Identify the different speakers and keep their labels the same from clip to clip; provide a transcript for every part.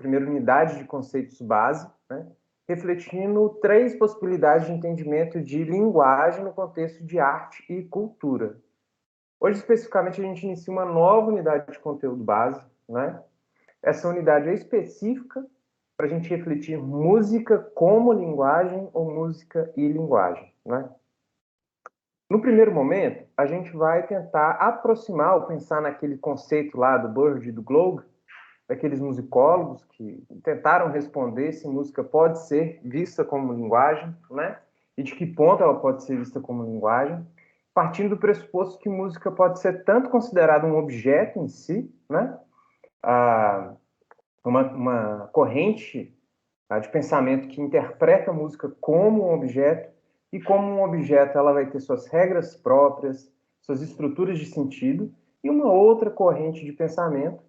Speaker 1: primeira unidade de conceitos base, né, refletindo 3 possibilidades de entendimento de linguagem no contexto de arte e cultura. Hoje, especificamente, a gente inicia uma nova unidade de conteúdo base, né? Essa unidade é específica para a gente refletir música como linguagem ou música e linguagem, né? No primeiro momento, a gente vai tentar aproximar ou pensar naquele conceito lá do Bird e do Globe, daqueles musicólogos que tentaram responder se música pode ser vista como linguagem, né? E de que ponto ela pode ser vista como linguagem, partindo do pressuposto que música pode ser tanto considerada um objeto em si, né? Uma corrente de pensamento que interpreta a música como um objeto, e como um objeto ela vai ter suas regras próprias, suas estruturas de sentido, e uma outra corrente de pensamento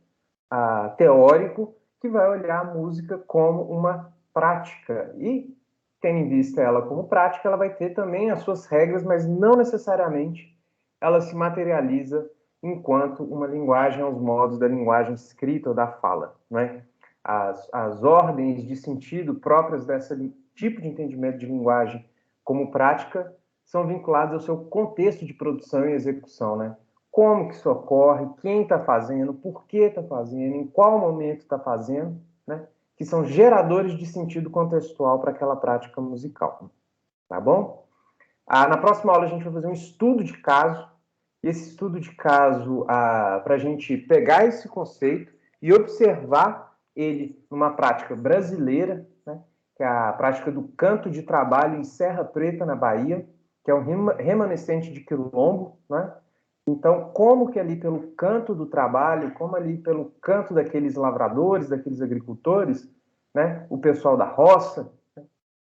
Speaker 1: teórico que vai olhar a música como uma prática. E, tendo em vista ela como prática, ela vai ter também as suas regras, mas não necessariamente ela se materializa enquanto uma linguagem aos modos da linguagem escrita ou da fala, né? As ordens de sentido próprias desse tipo de entendimento de linguagem como prática são vinculadas ao seu contexto de produção e execução, né? Como que isso ocorre, quem está fazendo, por que está fazendo, em qual momento está fazendo, né? Que são geradores de sentido contextual para aquela prática musical, tá bom? Na próxima aula a gente vai fazer um estudo de caso, e esse estudo de caso para a gente pegar esse conceito e observar ele numa prática brasileira, né? Que é a prática do canto de trabalho em Serra Preta, na Bahia, que é um remanescente de quilombo, né? Então, como que ali pelo canto do trabalho, como ali pelo canto daqueles lavradores, daqueles agricultores, né, o pessoal da roça,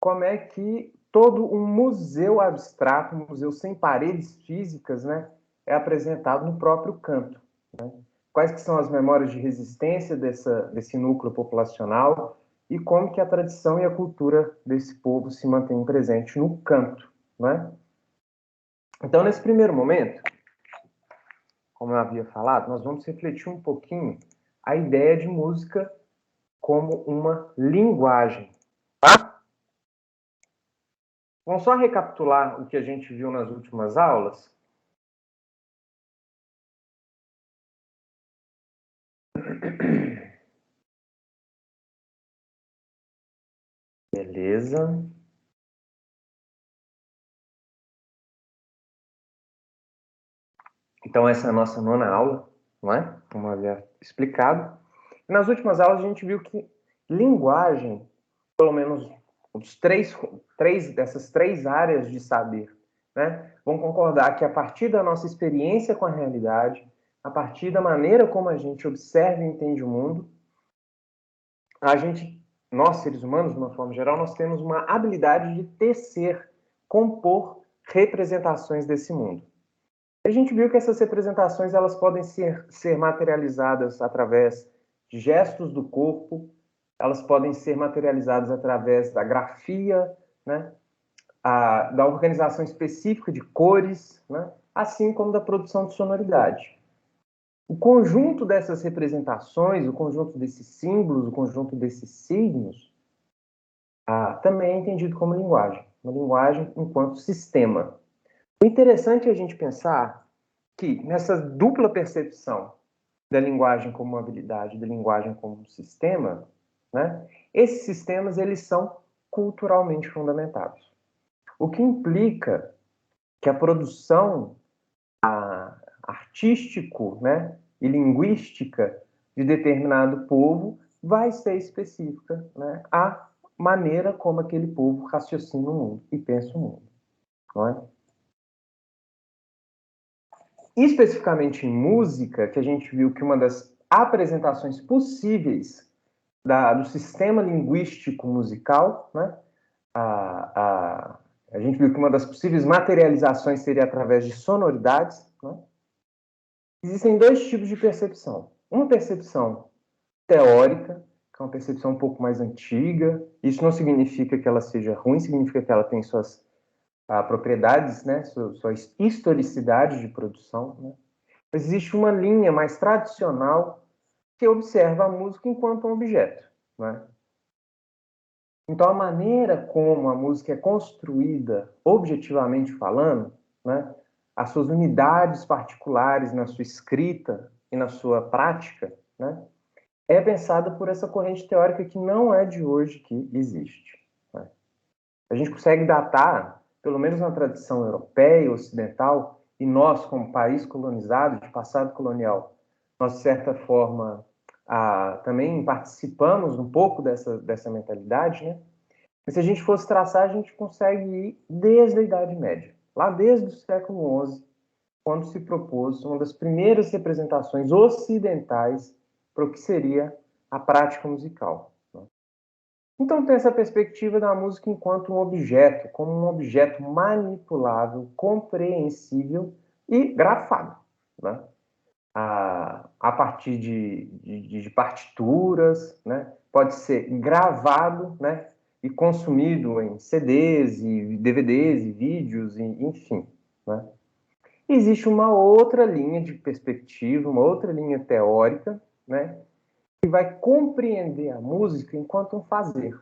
Speaker 1: como é que todo um museu abstrato, um museu sem paredes físicas, né, é apresentado no próprio canto, né? Quais que são as memórias de resistência desse núcleo populacional e como que a tradição e a cultura desse povo se mantém presente no canto, né? Então, nesse primeiro momento, como eu havia falado, nós vamos refletir um pouquinho a ideia de música como uma linguagem, tá? Vamos só recapitular o que a gente viu nas últimas aulas? Beleza. Então, essa é a nossa nona aula, não é? Como eu havia explicado. E nas últimas aulas, a gente viu que linguagem, pelo menos dessas três áreas de saber, né, vão concordar que a partir da nossa experiência com a realidade, a partir da maneira como a gente observa e entende o mundo, nós seres humanos, de uma forma geral, nós temos uma habilidade de tecer, compor representações desse mundo. A gente viu que essas representações elas podem ser materializadas através de gestos do corpo, elas podem ser materializadas através da grafia, né, da organização específica de cores, né, assim como da produção de sonoridade. O conjunto dessas representações, o conjunto desses símbolos, o conjunto desses signos, também é entendido como linguagem, uma linguagem enquanto sistema. O interessante é a gente pensar que nessa dupla percepção da linguagem como uma habilidade, da linguagem como um sistema, né, esses sistemas eles são culturalmente fundamentados. O que implica que a produção artístico, né, e linguística de determinado povo vai ser específica, né, à maneira como aquele povo raciocina o mundo e pensa o mundo, não é? Especificamente em música, que a gente viu que uma das apresentações possíveis do sistema linguístico musical, né, a gente viu que uma das possíveis materializações seria através de sonoridades, né? Existem dois tipos de percepção. Uma percepção teórica, que é uma percepção um pouco mais antiga. Isso não significa que ela seja ruim, significa que ela tem suas propriedades, né? Sua historicidade de produção, né? Mas existe uma linha mais tradicional que observa a música enquanto um objeto. né? Então, a maneira como a música é construída, objetivamente falando, né, as suas unidades particulares na sua escrita e na sua prática, né, é pensada por essa corrente teórica que não é de hoje que existe, né? A gente consegue datar, pelo menos na tradição europeia, ocidental, e nós, como país colonizado, de passado colonial, nós, de certa forma, também participamos um pouco dessa mentalidade, né? E se a gente fosse traçar, a gente consegue ir desde a Idade Média, lá desde o século XI, quando se propôs uma das primeiras representações ocidentais para o que seria a prática musical. Então tem essa perspectiva da música enquanto um objeto, como um objeto manipulável, compreensível e grafado, né? A partir de partituras, né? Pode ser gravado, né? E consumido em CDs e DVDs e vídeos, enfim, né? Existe uma outra linha de perspectiva, uma outra linha teórica, né? Que vai compreender a música enquanto um fazer.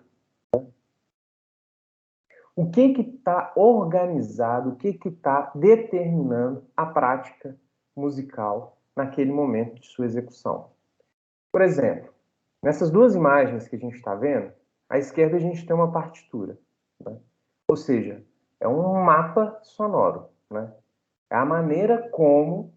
Speaker 1: O que está organizado, o que está determinando a prática musical naquele momento de sua execução. Por exemplo, nessas duas imagens que a gente está vendo, à esquerda a gente tem uma partitura, né? Ou seja, é um mapa sonoro, né? É a maneira como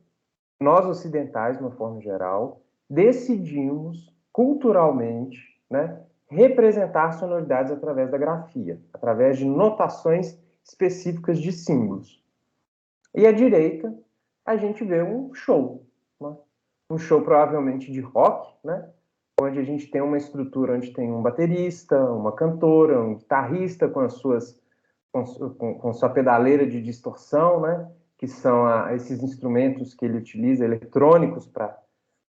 Speaker 1: nós ocidentais, de uma forma geral, decidimos culturalmente, né, representar sonoridades através da grafia, através de notações específicas de símbolos. E à direita, a gente vê um show, né? Um show provavelmente de rock, né? Onde a gente tem uma estrutura onde tem um baterista, uma cantora, um guitarrista com as suas com sua pedaleira de distorção, né? Que são esses instrumentos que ele utiliza, eletrônicos,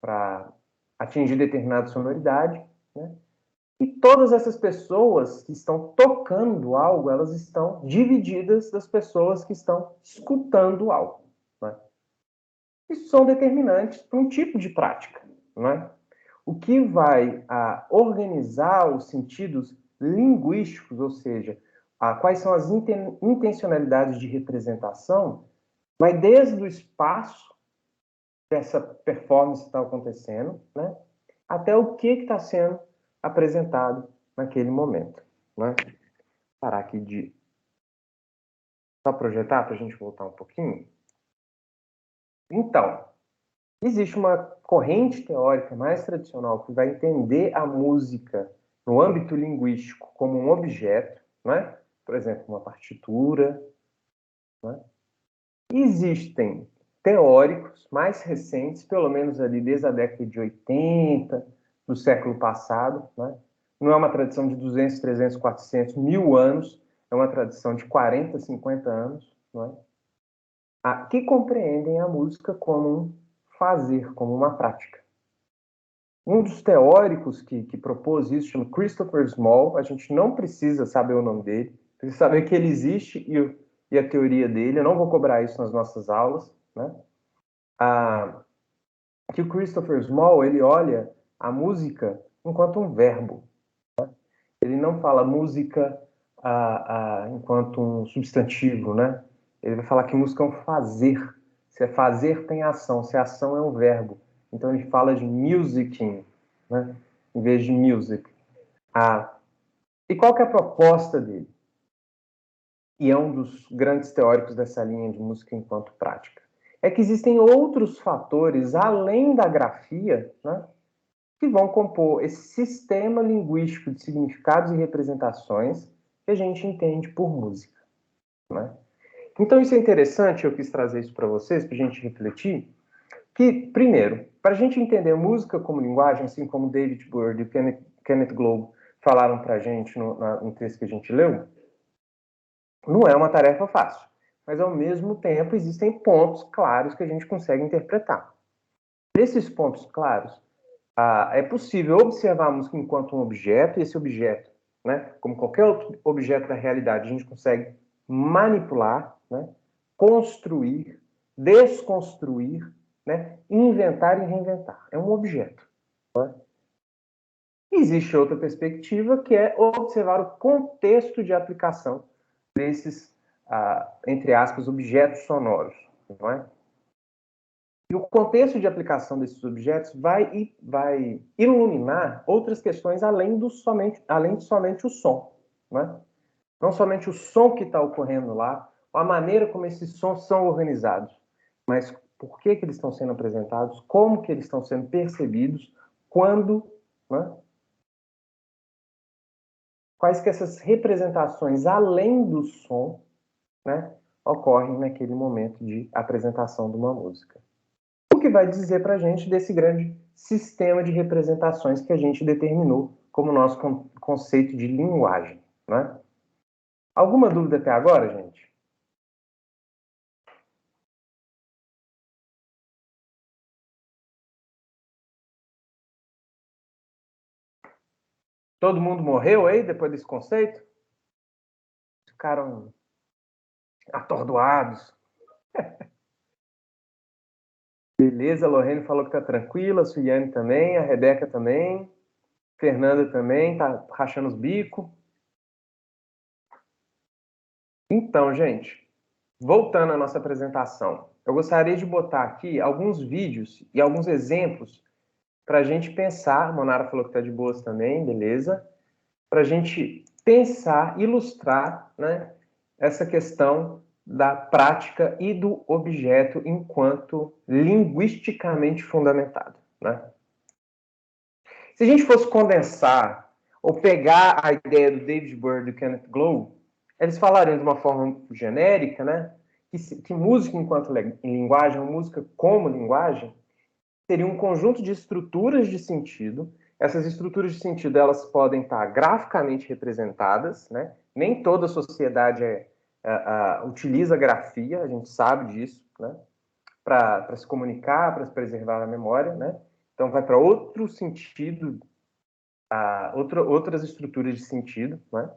Speaker 1: para atingir determinada sonoridade, né? E todas essas pessoas que estão tocando algo, elas estão divididas das pessoas que estão escutando algo, né? Isso são determinantes para um tipo de prática, né? O que vai organizar os sentidos linguísticos, ou seja, quais são as intencionalidades de representação, vai desde o espaço que essa performance está acontecendo, né, até o que está sendo apresentado naquele momento, né? Vou parar aqui de só projetar para a gente voltar um pouquinho. Então, existe uma corrente teórica mais tradicional que vai entender a música no âmbito linguístico como um objeto, né? Por exemplo, uma partitura, né? Existem teóricos mais recentes, pelo menos ali desde a década de 80, do século passado, né? Não é uma tradição de 200, 300, 400, 1000 anos, é uma tradição de 40, 50 anos, né? Que compreendem a música como um fazer, como uma prática. Um dos teóricos que propôs isso chama Christopher Small. A gente não precisa saber o nome dele, precisa saber que ele existe e a teoria dele. Eu não vou cobrar isso nas nossas aulas, né? Que o Christopher Small, ele olha a música enquanto um verbo. Ele não fala música enquanto um substantivo, né? Ele vai falar que música é um fazer. Se é fazer, tem ação. Se a ação é um verbo. Então ele fala de musicking, né? Em vez de music. E qual que é a proposta dele? E é um dos grandes teóricos dessa linha de música enquanto prática. É que existem outros fatores, além da grafia, né, que vão compor esse sistema linguístico de significados e representações que a gente entende por música, né? Então isso é interessante, eu quis trazer isso para vocês, para a gente refletir, que, primeiro, para a gente entender música como linguagem, assim como David Byrd e Kenneth Globe falaram para a gente no texto que a gente leu, não é uma tarefa fácil, mas ao mesmo tempo existem pontos claros que a gente consegue interpretar. Desses pontos claros, é possível observar a música enquanto um objeto, e esse objeto, né, como qualquer outro objeto da realidade, a gente consegue manipular, né, construir, desconstruir, né, inventar e reinventar. É um objeto, né? Existe outra perspectiva, que é observar o contexto de aplicação desses, entre aspas, objetos sonoros, não é? E o contexto de aplicação desses objetos vai iluminar outras questões além de somente o som, não é? Não somente o som que está ocorrendo lá, a maneira como esses sons são organizados, mas por que eles estão sendo apresentados, como que eles estão sendo percebidos, quando, né? Quais que essas representações, além do som, né, ocorrem naquele momento de apresentação de uma música. O que vai dizer para a gente desse grande sistema de representações que a gente determinou como nosso conceito de linguagem, né? Alguma dúvida até agora, gente? Todo mundo morreu aí depois desse conceito? Ficaram atordoados. Beleza, a Lorene falou que tá tranquila, a Suiane também, a Rebeca também, Fernanda também, tá rachando os bicos. Então, gente, voltando à nossa apresentação, eu gostaria de botar aqui alguns vídeos e alguns exemplos para a gente pensar. A Monara falou que está de boas também, beleza? Para a gente pensar, ilustrar, né, essa questão da prática e do objeto enquanto linguisticamente fundamentado, né? Se a gente fosse condensar ou pegar a ideia do David Byrne e do Kenneth Glow, eles falariam de uma forma genérica, né, que música enquanto linguagem, ou música como linguagem, seria um conjunto de estruturas de sentido. Essas estruturas de sentido, elas podem estar graficamente representadas, né? Nem toda sociedade utiliza grafia, a gente sabe disso, né? Para se comunicar, para se preservar a memória, né? Então vai para outro sentido, outras estruturas de sentido, né?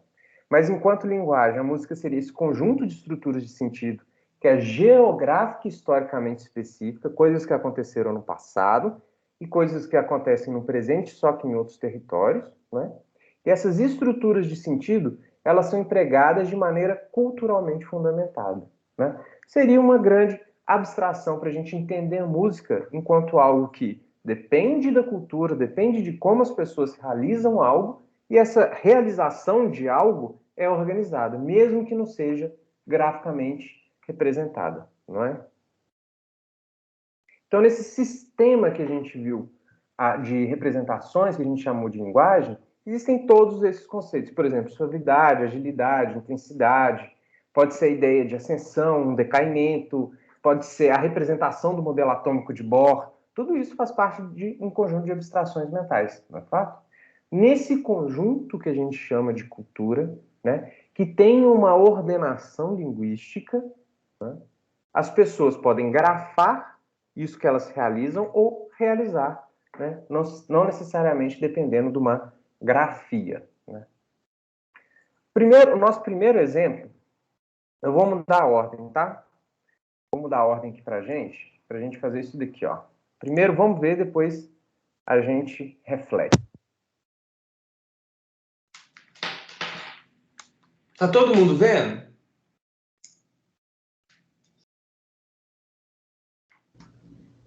Speaker 1: Mas enquanto linguagem, a música seria esse conjunto de estruturas de sentido que é geográfica e historicamente específica, coisas que aconteceram no passado e coisas que acontecem no presente, só que em outros territórios, né? E essas estruturas de sentido, elas são empregadas de maneira culturalmente fundamentada, né? Seria uma grande abstração para a gente entender a música enquanto algo que depende da cultura, depende de como as pessoas realizam algo, e essa realização de algo é organizada, mesmo que não seja graficamente representada, não é? Então, nesse sistema que a gente viu de representações, que a gente chamou de linguagem, existem todos esses conceitos. Por exemplo, suavidade, agilidade, intensidade, pode ser a ideia de ascensão, um decaimento, pode ser a representação do modelo atômico de Bohr. Tudo isso faz parte de um conjunto de abstrações mentais, não é fato? Nesse conjunto que a gente chama de cultura, né, que tem uma ordenação linguística, né, as pessoas podem grafar isso que elas realizam ou realizar, né, não necessariamente dependendo de uma grafia, né. O nosso primeiro exemplo, eu vou mudar a ordem, tá? Vou mudar a ordem aqui para a gente fazer isso daqui, ó. Primeiro vamos ver, depois a gente reflete.
Speaker 2: Tá todo mundo vendo?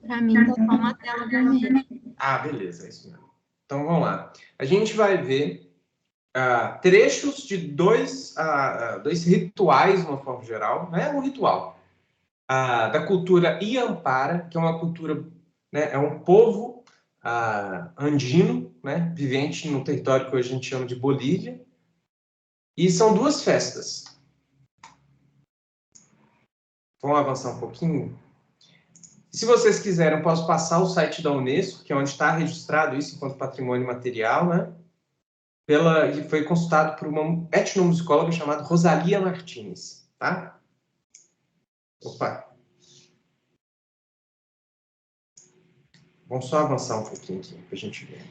Speaker 3: Para mim, tá só uma tela vermelha.
Speaker 2: Ah, beleza, é isso mesmo. Então, vamos lá. A gente vai ver trechos de dois rituais, de uma forma geral. Não é um ritual. Da cultura Iampara, que é uma cultura, né, é um povo andino, né, vivente no território que hoje a gente chama de Bolívia. E são duas festas. Vamos avançar um pouquinho? Se vocês quiserem, eu posso passar o site da Unesco, que é onde está registrado isso enquanto patrimônio material, né? E foi consultado por uma etnomusicóloga chamada Rosalia Martins, tá? Opa! Vamos só avançar um pouquinho aqui, para a gente ver.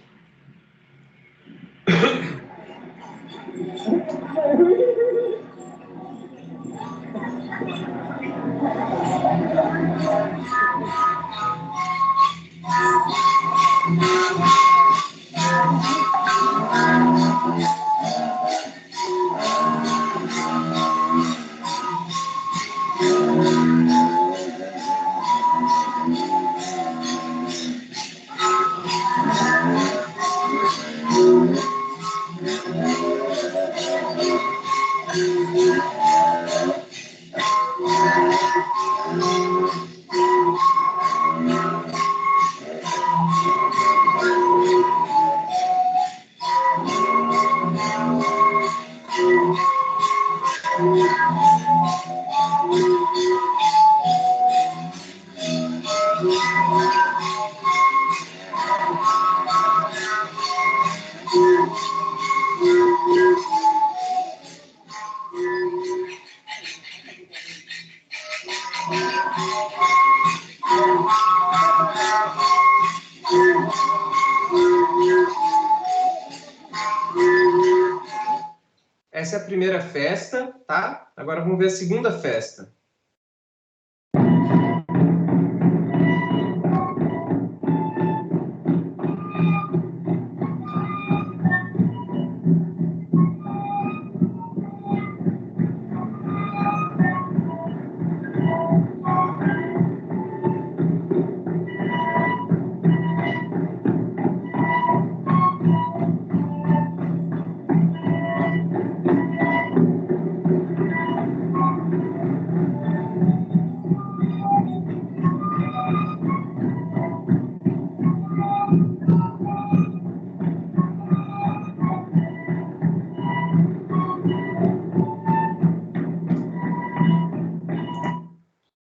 Speaker 2: essa é a primeira festa, tá? Agora vamos ver a segunda festa.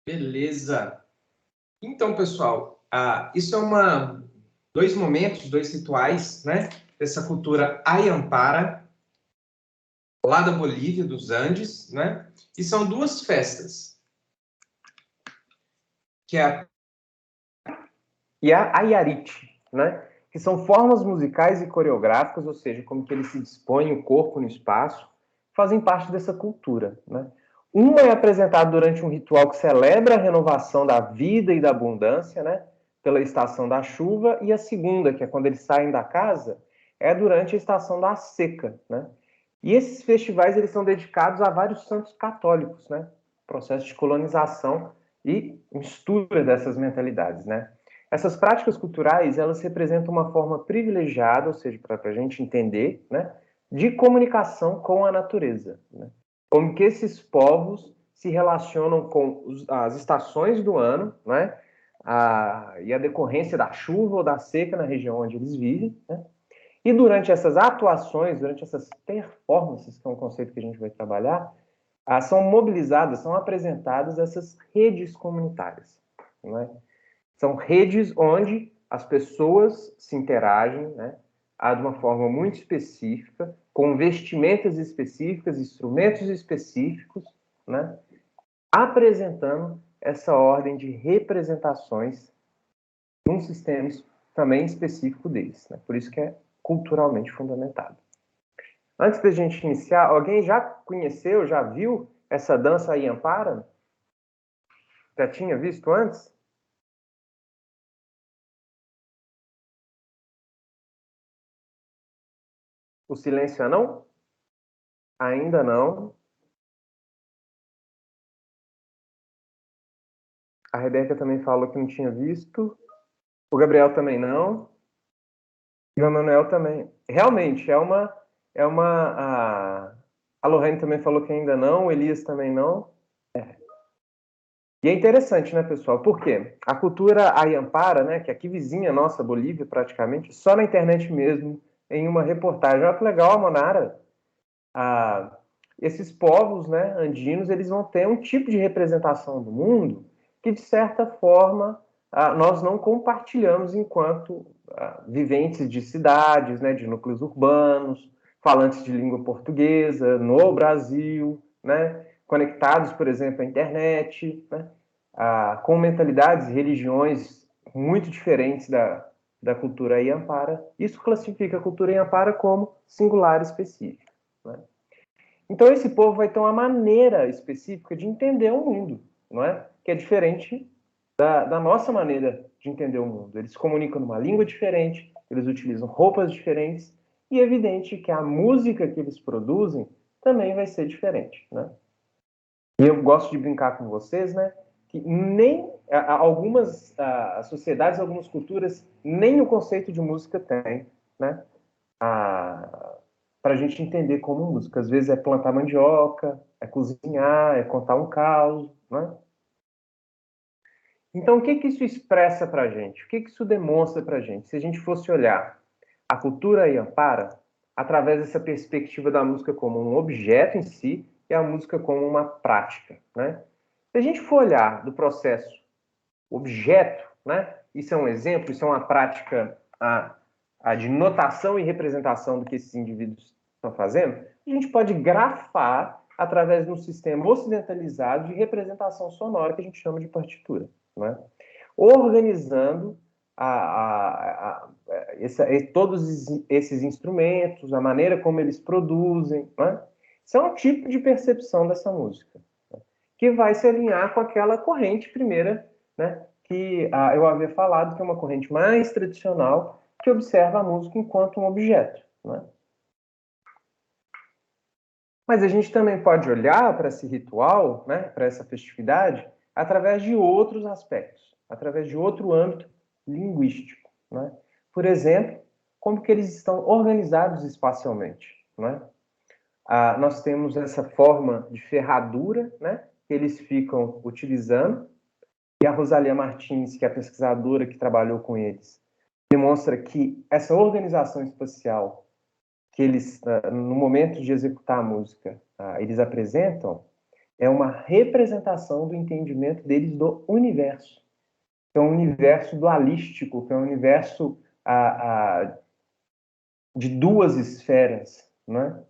Speaker 2: Beleza. Então, pessoal, isso é dois momentos, dois rituais, né, dessa cultura Ayampara, lá da Bolívia, dos Andes, né? E são duas festas, que é
Speaker 1: E a Ayarite, né? Que são formas musicais e coreográficas, ou seja, como que ele se dispõe o corpo no espaço, fazem parte dessa cultura, né? Uma é apresentada durante um ritual que celebra a renovação da vida e da abundância, né? Pela estação da chuva, e a segunda, que é quando eles saem da casa, é durante a estação da seca, né? E esses festivais eles são dedicados a vários santos católicos, né? Processo de colonização e mistura dessas mentalidades, né? Essas práticas culturais, elas representam uma forma privilegiada, ou seja, para a gente entender, né, de comunicação com a natureza, né? Como que esses povos se relacionam com as estações do ano, né, e a decorrência da chuva ou da seca na região onde eles vivem, né? E durante essas atuações, durante essas performances, que é um conceito que a gente vai trabalhar, são mobilizadas, são apresentadas essas redes comunitárias, né? São redes onde as pessoas se interagem, né, de uma forma muito específica, com vestimentas específicas, instrumentos específicos, né, apresentando essa ordem de representações num sistema também específico deles, né? Por isso que é culturalmente fundamentado. Antes da gente iniciar, alguém já conheceu, já viu essa dança Ayampara? Já tinha visto antes? O silêncio é não? Ainda não. A Rebeca também falou que não tinha visto. O Gabriel também não. E o Emanuel também. Realmente, a Lorraine também falou que ainda não. O Elias também não. E é interessante, né, pessoal? Por quê? A cultura Ayampara, né, que é aqui vizinha nossa, Bolívia, praticamente, só na internet mesmo, em uma reportagem. Olha que legal, Monara. Esses povos, né, andinos, eles vão ter um tipo de representação do mundo que, de certa forma, nós não compartilhamos enquanto viventes de cidades, né, de núcleos urbanos, falantes de língua portuguesa, no Brasil, né, conectados, por exemplo, à internet, né, com mentalidades e religiões muito diferentes da cultura Iampara. Isso classifica a cultura Iampara como singular específica, né? Então, esse povo vai ter uma maneira específica de entender o mundo, não é? Que é diferente da nossa maneira de entender o mundo. Eles se comunicam numa língua diferente, eles utilizam roupas diferentes, e é evidente que a música que eles produzem também vai ser diferente, né? E eu gosto de brincar com vocês, né? Que nem algumas sociedades, algumas culturas, nem o conceito de música tem, né? Para a gente entender como música. Às vezes é plantar mandioca, é cozinhar, é contar um caos, né? Então, o que que isso expressa para a gente? O que que isso demonstra para a gente? Se a gente fosse olhar a cultura Iampara através dessa perspectiva da música como um objeto em si e a música como uma prática, né? Se a gente for olhar do processo objeto, né? Isso é um exemplo, isso é uma prática de notação e representação do que esses indivíduos estão fazendo, a gente pode grafar através de um sistema ocidentalizado de representação sonora que a gente chama de partitura, né? Organizando todos esses instrumentos, a maneira como eles produzem, né? Isso é um tipo de percepção dessa música, né, que vai se alinhar com aquela corrente primeira, né, que eu havia falado, que é uma corrente mais tradicional, que observa a música enquanto um objeto, né? Mas a gente também pode olhar para esse ritual, né, para essa festividade, através de outros aspectos, através de outro âmbito linguístico, né? Por exemplo, como que eles estão organizados espacialmente, né? Nós temos essa forma de ferradura, né, que eles ficam utilizando, e a Rosalia Martins, que é a pesquisadora que trabalhou com eles, demonstra que essa organização espacial que eles, no momento de executar a música, eles apresentam, é uma representação do entendimento deles do universo. Que é um universo dualístico, que é um universo de duas esferas, né?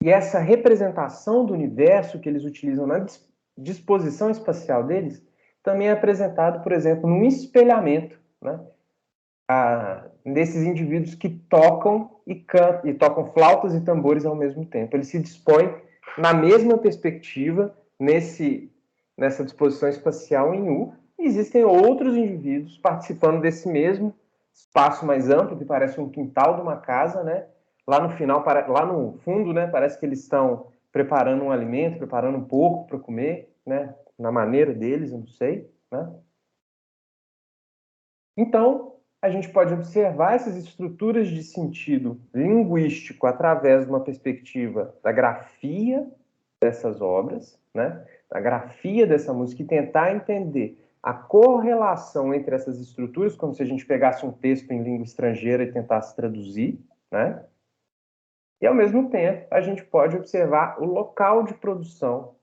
Speaker 1: E essa representação do universo que eles utilizam na disposição espacial deles também é apresentado, por exemplo, num espelhamento, né, desses indivíduos que tocam e cantam, e tocam flautas e tambores ao mesmo tempo. Eles se dispõem na mesma perspectiva, nessa disposição espacial em U. E existem outros indivíduos participando desse mesmo espaço mais amplo, que parece um quintal de uma casa, né? Lá no final, lá no fundo, né, parece que eles estão preparando um alimento, preparando um porco para comer, né, na maneira deles, eu não sei, né? Então, a gente pode observar essas estruturas de sentido linguístico através de uma perspectiva da grafia dessas obras, né, da grafia dessa música, e tentar entender a correlação entre essas estruturas, como se a gente pegasse um texto em língua estrangeira e tentasse traduzir, né? E, ao mesmo tempo, a gente pode observar o local de produção,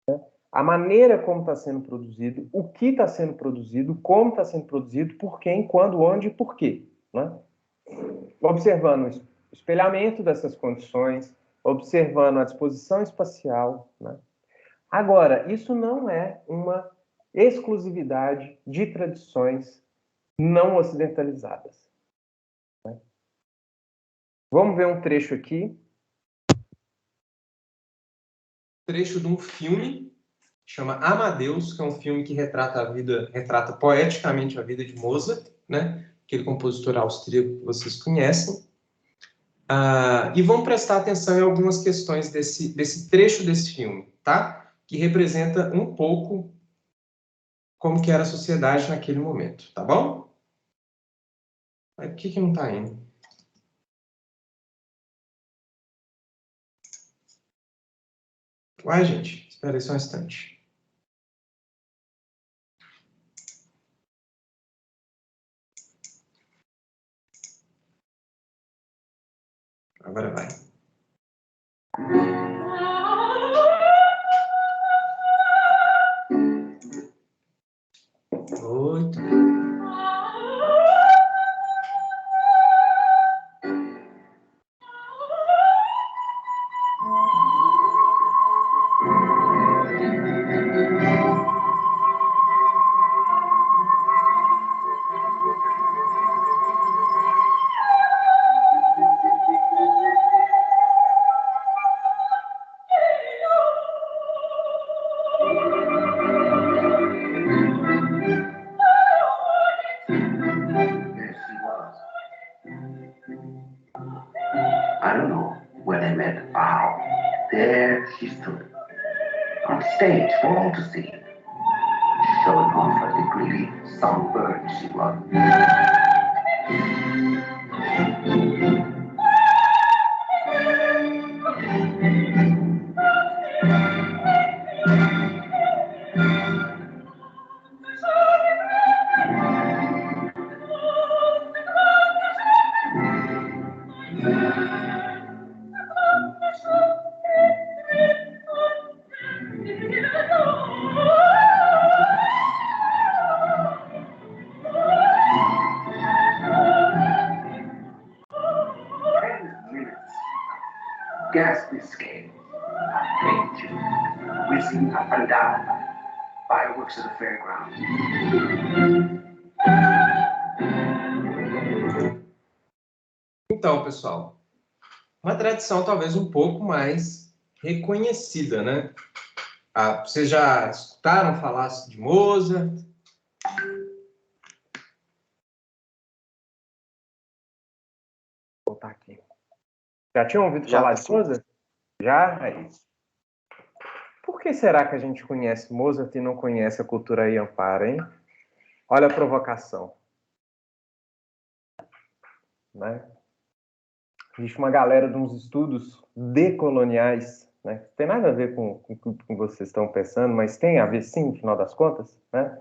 Speaker 1: né? A maneira como está sendo produzido, o que está sendo produzido, como está sendo produzido, por quem, quando, onde e por quê, né? Observando o espelhamento dessas condições, observando a disposição espacial, né? Agora, isso não é uma exclusividade de tradições não ocidentalizadas, né? Vamos ver um trecho aqui.
Speaker 2: Trecho de um filme, chama Amadeus, que é um filme que retrata poeticamente a vida de Mozart, né? Aquele compositor austríaco que vocês conhecem. E vamos prestar atenção em algumas questões desse trecho desse filme, tá? Que representa um pouco como que era a sociedade naquele momento, tá bom? Mas por que não está indo? Uai, gente, espera aí só um instante. Agora vai. 8.
Speaker 4: I don't know where they met or how. There she stood, on stage for all to see, showing off like a greedy songbird she was. Ghastly scale, painted, whizzing up and down, fireworks at the fairground.
Speaker 2: Então, pessoal, uma tradição talvez um pouco mais reconhecida, né? Vocês já escutaram falar de Mozart?
Speaker 1: Vou voltar aqui. Já tinham ouvido
Speaker 5: Já,
Speaker 1: falar de
Speaker 5: sim.
Speaker 1: Mozart? Já? Aí. Por que será que a gente conhece Mozart e não conhece a cultura Yampara, hein? Olha a provocação. Né? Existe uma galera de uns estudos decoloniais, né? Não tem nada a ver com o que vocês estão pensando, mas tem a ver sim, no final das contas, né?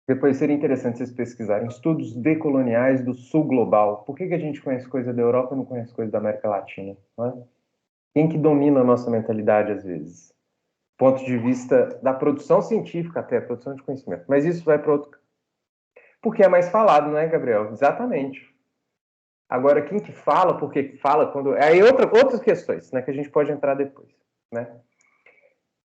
Speaker 1: Depois seria interessante vocês pesquisarem estudos decoloniais do sul global. Por que a gente conhece coisa da Europa e não conhece coisa da América Latina? Né? Quem que domina a nossa mentalidade às vezes? Ponto de vista da produção científica até, produção de conhecimento. Mas isso vai para outro... Porque é mais falado, né, Gabriel? Exatamente. Agora, quem que fala, por que fala, quando... Aí outras questões, né, que a gente pode entrar depois, né?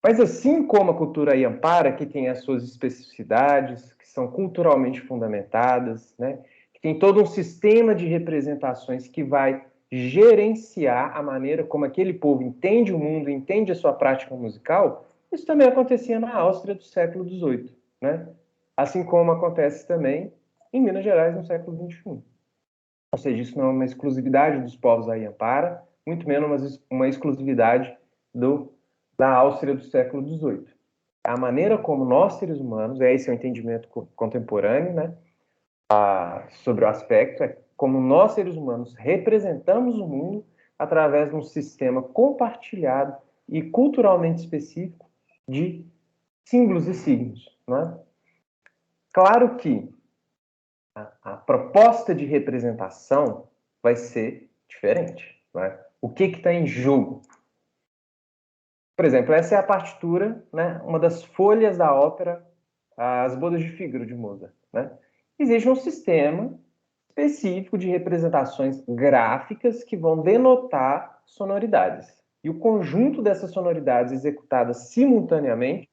Speaker 1: Mas assim como a cultura Yampara, que tem as suas especificidades, que são culturalmente fundamentadas, né, que tem todo um sistema de representações que vai gerenciar a maneira como aquele povo entende o mundo, entende a sua prática musical, isso também acontecia na Áustria do século XVIII, né? Assim como acontece também em Minas Gerais no século XXI. Ou seja, isso não é uma exclusividade dos povos Yampara, muito menos uma exclusividade da Áustria do século XVIII. A maneira como nós, seres humanos, esse é o entendimento contemporâneo, né, sobre o aspecto, é como nós, seres humanos, representamos o mundo através de um sistema compartilhado e culturalmente específico de símbolos e signos. Né? Claro que a proposta de representação vai ser diferente. Né? O que está em jogo? Por exemplo, essa é a partitura, né, uma das folhas da ópera As Bodas de Fígaro, de Mozart. Né? Existe um sistema específico de representações gráficas que vão denotar sonoridades. E o conjunto dessas sonoridades executadas simultaneamente,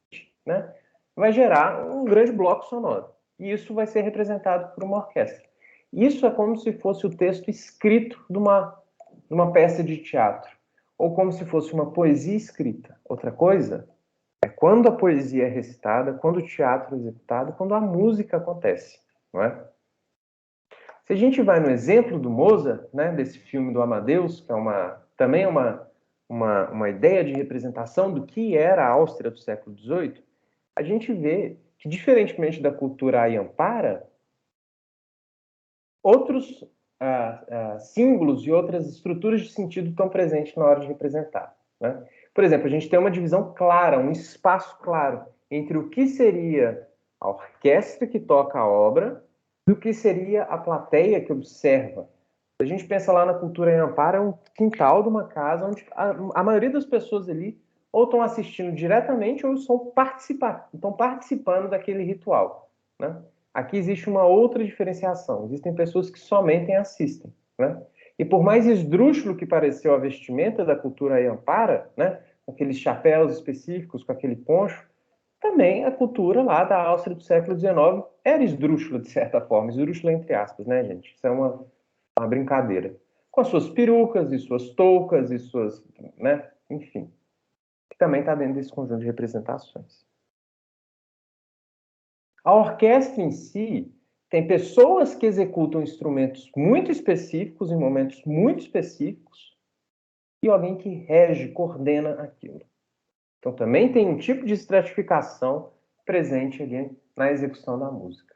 Speaker 1: né, vai gerar um grande bloco sonoro. E isso vai ser representado por uma orquestra. Isso é como se fosse o texto escrito de uma peça de teatro, ou como se fosse uma poesia escrita. Outra coisa é quando a poesia é recitada, quando o teatro é executado, quando a música acontece, não é? Se a gente vai no exemplo do Mozart, né, desse filme do Amadeus, que é também uma ideia de representação do que era a Áustria do século XVIII, a gente vê que, diferentemente da cultura Yampara, outros símbolos e outras estruturas de sentido estão presentes na hora de representar. Né? Por exemplo, a gente tem uma divisão clara, um espaço claro entre o que seria a orquestra que toca a obra do que seria a plateia que observa. A gente pensa lá na cultura Yampara, é um quintal de uma casa onde a maioria das pessoas ali ou estão assistindo diretamente ou estão participando daquele ritual. Né? Aqui existe uma outra diferenciação. Existem pessoas que somente assistem. Né? E por mais esdrúxulo que pareceu a vestimenta da cultura Yampara, né, com aqueles chapéus específicos, com aquele poncho, também a cultura lá da Áustria do século XIX era esdrúxula, de certa forma. Esdrúxula entre aspas, né, gente? Isso é uma brincadeira. Com as suas perucas e suas toucas e suas... né? Enfim. Que também está dentro desse conjunto de representações. A orquestra em si tem pessoas que executam instrumentos muito específicos, em momentos muito específicos, e alguém que rege, coordena aquilo. Então também tem um tipo de estratificação presente ali na execução da música.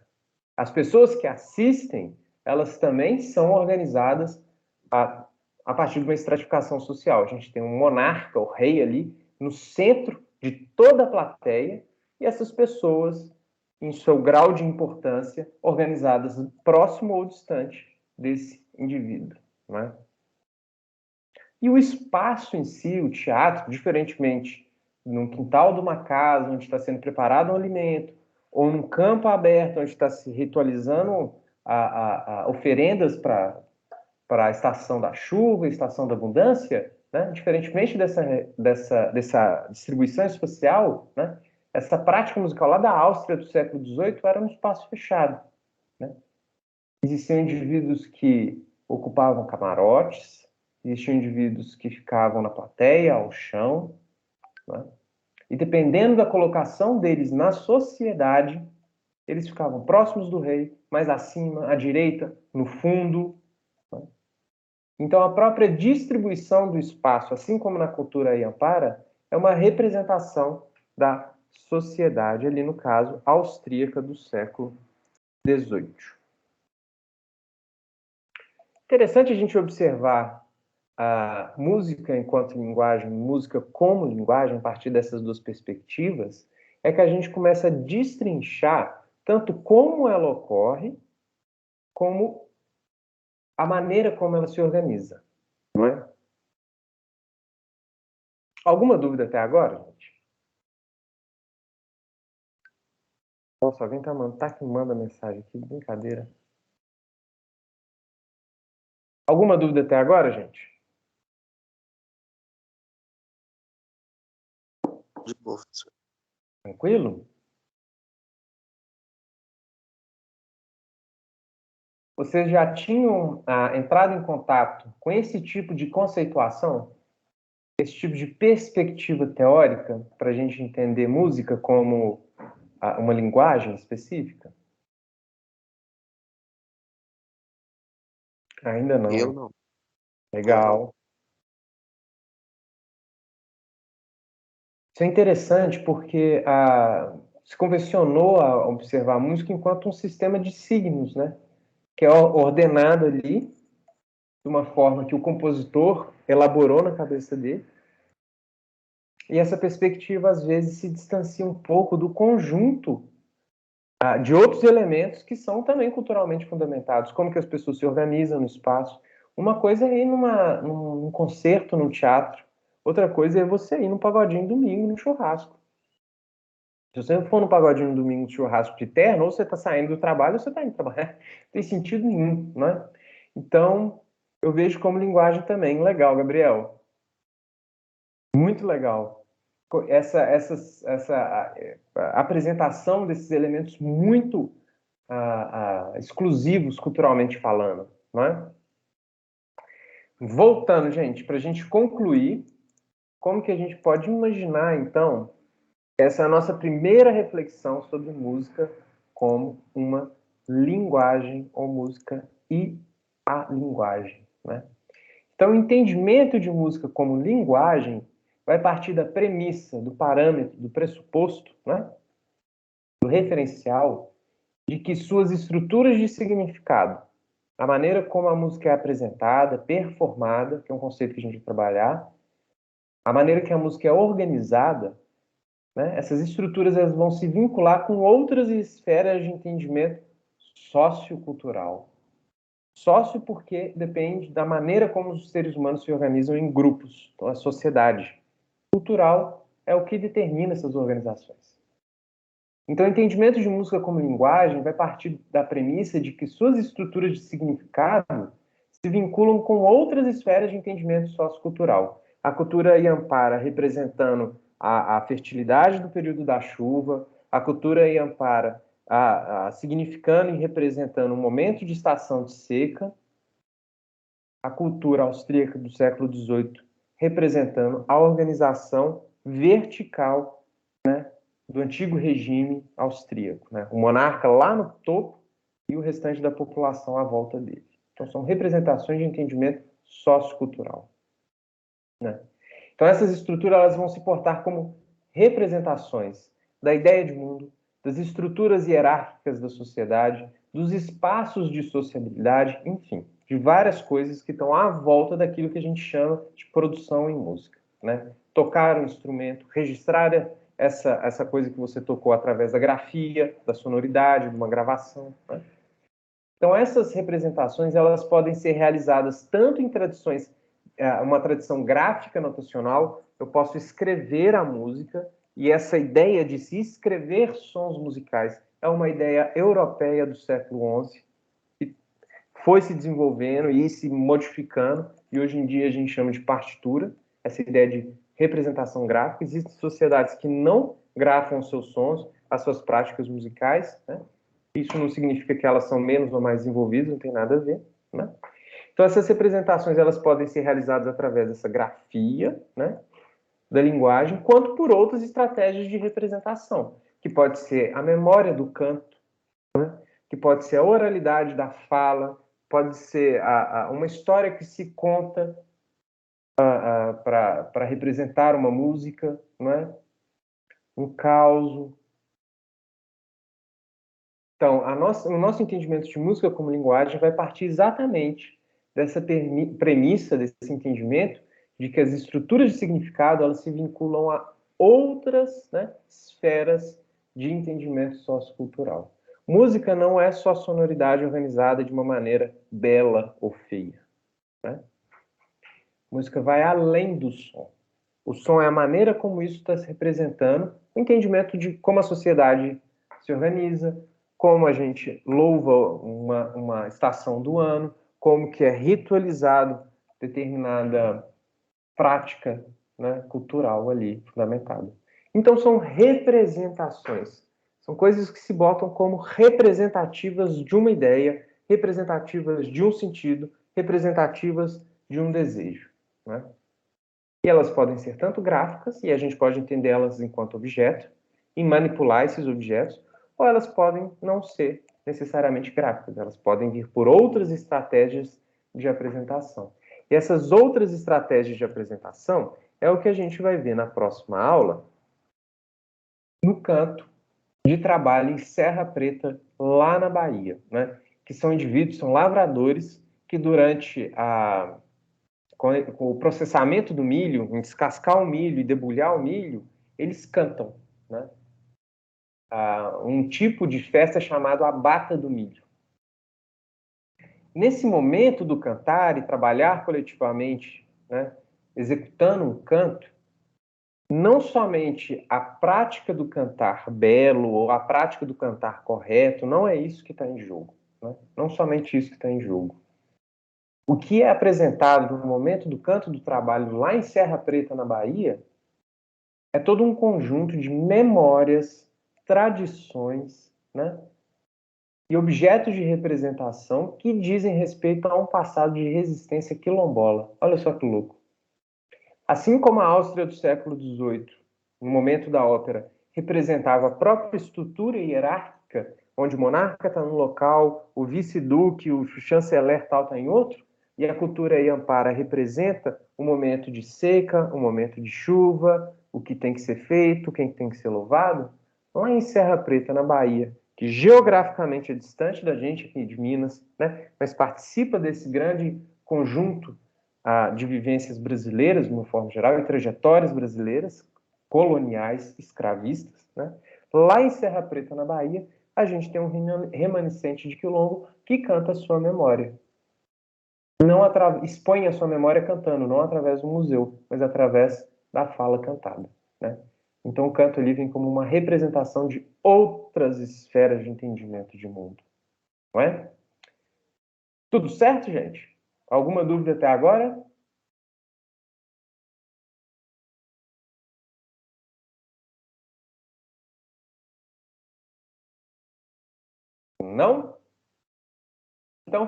Speaker 1: As pessoas que assistem, elas também são organizadas a partir de uma estratificação social. A gente tem um monarca, o rei ali, no centro de toda a plateia, e essas pessoas, em seu grau de importância, organizadas próximo ou distante desse indivíduo. Não é? E o espaço em si, o teatro, diferentemente num quintal de uma casa onde está sendo preparado um alimento, ou num campo aberto onde está se ritualizando oferendas para a estação da chuva, a estação da abundância, né? Diferentemente dessa distribuição espacial, né? Essa prática musical lá da Áustria do século XVIII era um espaço fechado. Né? Existiam indivíduos que ocupavam camarotes, existiam indivíduos que ficavam na plateia, ao chão, né? E dependendo da colocação deles na sociedade, eles ficavam próximos do rei, mais acima, à direita, no fundo, né? Então, a própria distribuição do espaço, assim como na cultura Yampara, é uma representação da sociedade, ali no caso, austríaca do século XVIII. Interessante a gente observar a música enquanto linguagem, música como linguagem, a partir dessas duas perspectivas, é que a gente começa a destrinchar tanto como ela ocorre, como a maneira como ela se organiza. Não é? Alguma dúvida até agora, gente? Nossa, alguém tá que manda mensagem aqui, brincadeira. Alguma dúvida até agora, gente?
Speaker 5: De boa, professor.
Speaker 1: Tranquilo? Vocês já tinham entrado em contato com esse tipo de conceituação? Esse tipo de perspectiva teórica para a gente entender música como uma linguagem específica? Ainda não.
Speaker 5: Eu não.
Speaker 1: Legal. Isso é interessante porque se convencionou a observar a música enquanto um sistema de signos, né? Que é ordenado ali de uma forma que o compositor elaborou na cabeça dele. E essa perspectiva, às vezes, se distancia um pouco do conjunto de outros elementos que são também culturalmente fundamentados, como que as pessoas se organizam no espaço. Uma coisa é ir num concerto, num teatro. Outra coisa é você ir num pagodinho domingo, num churrasco. Se você for no pagodinho no domingo, no churrasco de terno, ou você está saindo do trabalho, ou você está indo trabalhar. Não tem sentido nenhum, não é? Então, eu vejo como linguagem também. Legal, Gabriel. Muito legal. Essa apresentação desses elementos muito exclusivos culturalmente falando, não é? Voltando, gente, para a gente concluir, como que a gente pode imaginar, então, essa é a nossa primeira reflexão sobre música como uma linguagem, ou música e a linguagem, né? Então, o entendimento de música como linguagem vai partir da premissa, do parâmetro, do pressuposto, né? Do referencial, de que suas estruturas de significado, a maneira como a música é apresentada, performada, que é um conceito que a gente vai trabalhar, a maneira que a música é organizada, né? Essas estruturas elas vão se vincular com outras esferas de entendimento sociocultural. Sócio porque depende da maneira como os seres humanos se organizam em grupos, então a sociedade. Cultural é o que determina essas organizações. Então, o entendimento de música como linguagem vai partir da premissa de que suas estruturas de significado se vinculam com outras esferas de entendimento sociocultural. A cultura Yampara representando a fertilidade do período da chuva, a cultura Yampara significando e representando um momento de estação de seca, a cultura austríaca do século XVIII representando a organização vertical, né, do antigo regime austríaco, né? O monarca lá no topo e o restante da população à volta dele. Então, são representações de entendimento sociocultural, né? Então, essas estruturas elas vão se portar como representações da ideia de mundo, das estruturas hierárquicas da sociedade, dos espaços de sociabilidade, enfim, de várias coisas que estão à volta daquilo que a gente chama de produção em música, né? Tocar um instrumento, registrar essa coisa que você tocou através da grafia, da sonoridade, de uma gravação, né? Então, essas representações elas podem ser realizadas tanto em tradições, uma tradição gráfica notacional, eu posso escrever a música, e essa ideia de se escrever sons musicais é uma ideia europeia do século XI, que foi se desenvolvendo e se modificando, e hoje em dia a gente chama de partitura, essa ideia de representação gráfica. Existem sociedades que não grafam os seus sons, as suas práticas musicais, né? Isso não significa que elas são menos ou mais desenvolvidas, não tem nada a ver, né? Então, Então, essas representações elas podem ser realizadas através dessa grafia, né, da linguagem, quanto por outras estratégias de representação, que pode ser a memória do canto, né, que pode ser a oralidade da fala, pode ser uma história que se conta para representar uma música, né, um causo. Então, o nosso entendimento de música como linguagem vai partir exatamente dessa premissa, desse entendimento, de que as estruturas de significado elas se vinculam a outras, né, esferas de entendimento sociocultural. Música não é só sonoridade organizada de uma maneira bela ou feia, né? Música vai além do som. O som é a maneira como isso está se representando, o entendimento de como a sociedade se organiza, como a gente louva uma estação do ano, como que é ritualizado determinada prática, né, cultural ali, fundamentada. Então, são representações. São coisas que se botam como representativas de uma ideia, representativas de um sentido, representativas de um desejo, né? E elas podem ser tanto gráficas, e a gente pode entendê-las enquanto objeto, e manipular esses objetos, ou elas podem não ser necessariamente gráficas, elas podem vir por outras estratégias de apresentação. E essas outras estratégias de apresentação é o que a gente vai ver na próxima aula, no canto de trabalho em Serra Preta, lá na Bahia, né? Que são indivíduos, são lavradores, que durante com o processamento do milho, em descascar o milho e debulhar o milho, eles cantam, né? Um tipo de festa chamado a Bata do Milho. Nesse momento do cantar e trabalhar coletivamente, né, executando um canto, não somente a prática do cantar belo ou a prática do cantar correto, não é isso que está em jogo, né? Não somente isso que está em jogo. O que é apresentado no momento do canto do trabalho lá em Serra Preta, na Bahia, é todo um conjunto de memórias, tradições, né, e objetos de representação que dizem respeito a um passado de resistência quilombola. Olha só que louco. Assim como a Áustria do século XVIII, no momento da ópera, representava a própria estrutura hierárquica, onde o monarca está num local, o vice-duque, o chanceler tal está em outro, e a cultura Yampara representa um momento de seca, um momento de chuva, o que tem que ser feito, quem tem que ser louvado. Lá em Serra Preta, na Bahia, que geograficamente é distante da gente aqui de Minas, né, mas participa desse grande conjunto de vivências brasileiras, de uma forma geral, e trajetórias brasileiras, coloniais, escravistas, né? Lá em Serra Preta, na Bahia, a gente tem um remanescente de quilombo que canta a sua memória. Não expõe a sua memória cantando, não através do museu, mas através da fala cantada, né? Então o canto ali vem como uma representação de outras esferas de entendimento de mundo, não é? Tudo certo, gente? Alguma dúvida até agora? Não? Então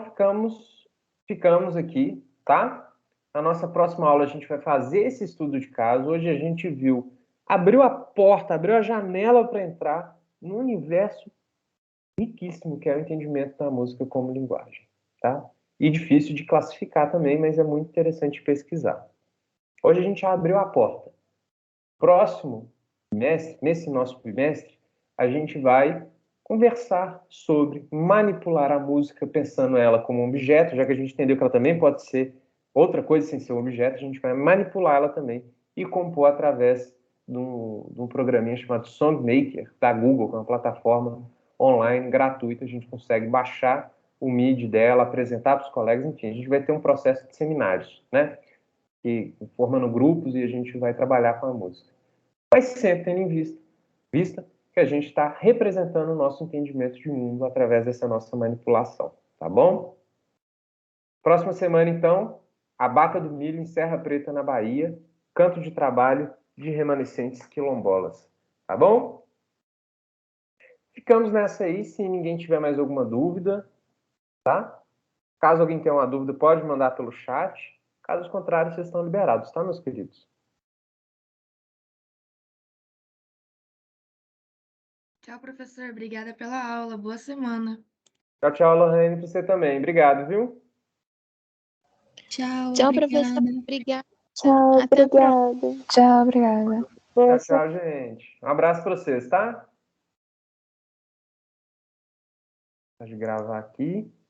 Speaker 1: ficamos aqui, tá? Na nossa próxima aula a gente vai fazer esse estudo de caso. Hoje a gente abriu a porta, abriu a janela para entrar num universo riquíssimo que é o entendimento da música como linguagem, tá? E difícil de classificar também, mas é muito interessante pesquisar. Hoje a gente abriu a porta. Próximo trimestre, nesse nosso trimestre, a gente vai conversar sobre manipular a música, pensando ela como um objeto, já que a gente entendeu que ela também pode ser outra coisa sem ser um objeto, a gente vai manipular ela também e compor através de um programinha chamado Songmaker, da Google, que é uma plataforma online gratuita, a gente consegue baixar o MIDI dela, apresentar para os colegas, enfim, a gente vai ter um processo de seminários, né? Que formando grupos e a gente vai trabalhar com a música. Mas sempre tendo em vista que a gente está representando o nosso entendimento de mundo através dessa nossa manipulação, tá bom? Próxima semana, então, a Bata do Milho em Serra Preta, na Bahia, canto de trabalho de remanescentes quilombolas, tá bom? Ficamos nessa aí, se ninguém tiver mais alguma dúvida, tá? Caso alguém tenha uma dúvida, pode mandar pelo chat. Caso contrário, vocês estão liberados, tá, meus queridos?
Speaker 3: Tchau, professor. Obrigada pela aula. Boa semana.
Speaker 1: Tchau, tchau, Lohane, para você também. Obrigado, viu?
Speaker 3: Tchau,
Speaker 5: Tchau,
Speaker 3: obrigada.
Speaker 5: professor. Obrigada.
Speaker 6: Tchau,
Speaker 5: Até a próxima.
Speaker 6: obrigada. Tchau, obrigada.
Speaker 1: Tchau, tchau, gente. Um abraço para vocês, tá? Pode gravar aqui.